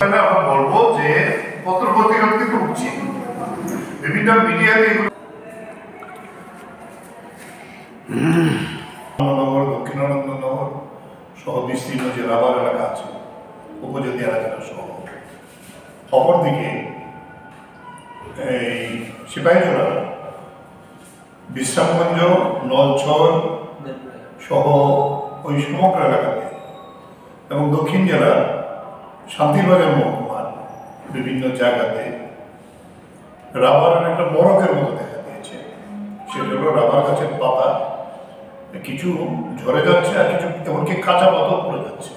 আমরা বলবো যে পত্র পত্রিকা কিন্তু উচিত বিভিন্ন মিডিয়াতে নগর দক্ষিণানন্দনগর সহ বিস্তীর্ণ যে রাবার এলাকা আছে উপজাতি এলাকাটা সহ অপরদিকে এই সিপাহীজলা বিশ্রামগঞ্জ নলছর সহ ওই সমগ্র এলাকাতে এবং দক্ষিণ জেলার শান্তিবাজার মহকুমার বিভিন্ন জায়গাতে রাবারের একটা মরকের মতো দেখা দিয়েছে। সেটা হলো রাবার গাছের পাতা কিছু ঝরে যাচ্ছে আর কিছু এমনকি কাঁচা পাতাও পড়ে যাচ্ছে,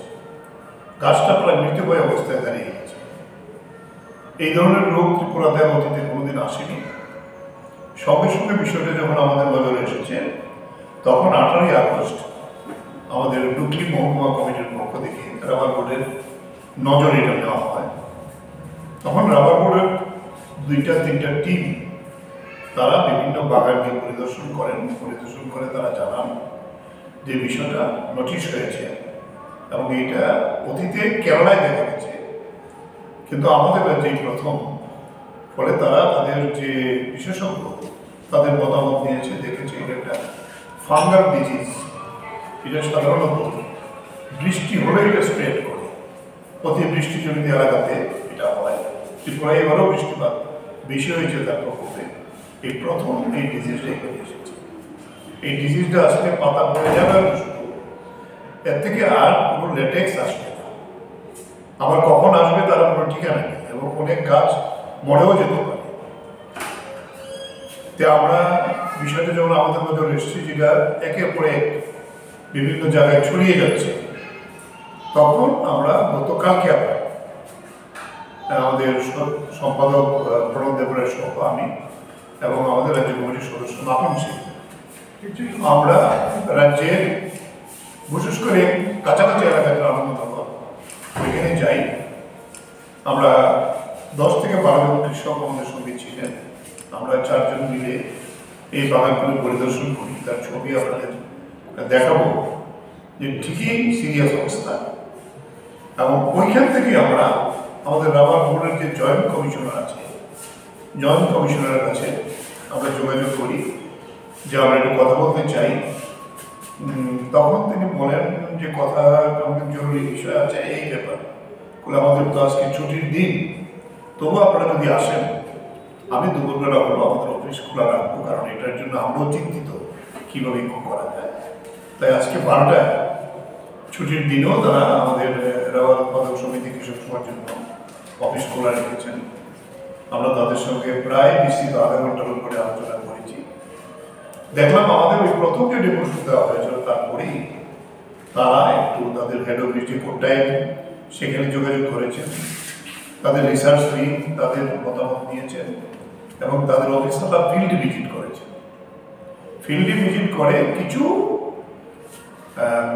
গাছটা প্রায় মৃত্যুপ্রায় অবস্থায় দাঁড়িয়ে গেছে। এই ধরনের রোগ ত্রিপুরাতে অতীতে কোনোদিন আসেনি। সঙ্গে সঙ্গে বিষয়টা যখন আমাদের নজরে এসেছে তখন 18ই আগস্ট আমাদের ডুকলি মহকুমা কমিটির পক্ষ থেকে রাবার বোর্ডের নজরে এটা নেওয়া হয়। তখন রাবার বোর্ডের 2-3টা টিম তারা বিভিন্ন বাগানকে পরিদর্শন করে তারা জানান যে বিষয়টা নোটিশ হয়েছে এবং এটা অতীতে কেরালায় দেখা গেছে, কিন্তু আমাদের রাজ্যেই প্রথম। ফলে তারা তাদের যে বিশেষজ্ঞ তাদের মতামত নিয়েছে, দেখেছে এটা একটা ফাঙ্গাল ডিজিজ। এটা সাধারণত বৃষ্টি হলে এটা স্প্রেড করে, অতি বৃষ্টিজনিত এলাকাতে এটা হয়। ত্রিপুরায় এবারও বৃষ্টিপাত বেশি হয়েছে তার প্রকোপে এই প্রথম এই ডিজিজটা এখানে এসেছে। এই ডিজিজটা আসলে পাতা পড়ে যাবে শুধু, এর থেকে আর কোনো লেটেক্স আসবে না। আবার কখন আসবে তার কোনো ঠিকানা নেই এবং অনেক গাছ মরেও যেতে পারে। তো আমরা বিষয়টা যখন আমাদের নজরে এসেছি যেটা একের পর এক বিভিন্ন জায়গায় ছড়িয়ে যাচ্ছে, তখন আমরা গতকালকে আমাদের সম্পাদক প্রণব দেবরায় সহ আমি এবং আমাদের রাজ্য কমিটির সদস্য নাটন সিং আমরা রাজ্যের বিশেষ করে কাছাকাছি এলাকায় আনন্দনগর ওইখানে যাই। আমরা 10 থেকে 12 জন কৃষক আমাদের সঙ্গে ছিলেন। আমরা 4 জন মিলে এই বাগানগুলি পরিদর্শন করি, তার ছবি আপনাদের দেখাবো যে ঠিকই সিরিয়াস অবস্থা। এবং ওইখান থেকে আমরা আমাদের রাবার বোর্ডের যে জয়েন্ট কমিশনার আছে, জয়েন্ট কমিশনারের কাছে আমরা যোগাযোগ করি যে আমরা একটু কথা বলতে চাই। তখন তিনি বলেন যে কথা আমাদের জরুরি বিষয় আছে এই ব্যাপার বলে, আমাদের তো আজকে ছুটির দিন, তবু আপনারা যদি আসেন আমি দুপুরবেলা হলো আমাদের অফিস খোলা রাখবো, কারণ এটার জন্য আমরাও চিন্তিত কীভাবে করা যায়। তাই আজকে 12টায় ছুটির দিনেও তারা আমাদের রাবার উৎপাদক সমিতি কৃষক সমাজের জন্য অফিস খোলা রেখেছেন। আমরা তাদের সঙ্গে প্রায় বিস্তৃত আধা ঘন্টার উপরে আলোচনা করেছি। দেখলাম আমাদের ওই প্রথম যে ডেপুটেশন দেওয়া হয়েছিল তারপরেই তারা একটু তাদের হেড অফ ডিস্ট্রিক্ট টাইম সেখানে যোগাযোগ করেছেন, তাদের রিসার্চ টিম তাদের মতামত নিয়েছেন এবং তাদের অফিসাররা ফিল্ড ভিজিট করেছেন। ফিল্ড ভিজিট করে কিছু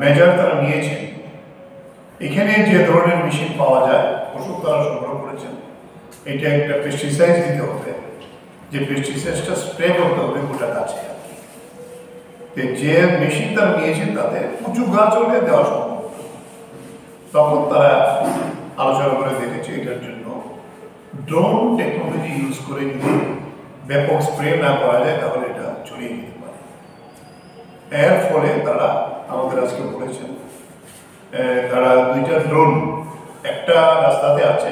মেজার তারা নিয়েছেন। এখানে যে ধরনের মেশিন পাওয়া যায় ওষুধ তারা সংগ্রহ করেছেন। এটা একটা পেস্টিসাইড দিতে হবে, যে পেস্টিসাইডটা স্প্রে করতে হবে গোটা গাছে। যে মেশিন তারা নিয়েছেন তাতে উঁচু গাছ হলে দেওয়া সম্ভব। তখন তারা আলোচনা করে দেখেছে এটার জন্য ড্রোন টেকনোলজি ইউজ করে যদি ব্যাপক স্প্রে না করা যায় তাহলে এটা ছড়িয়ে দিতে পারে। এর ফলে তারা আমাদের আজকে বলেছেন তারা 2টা ড্রোন একটা রাস্তাতে আছে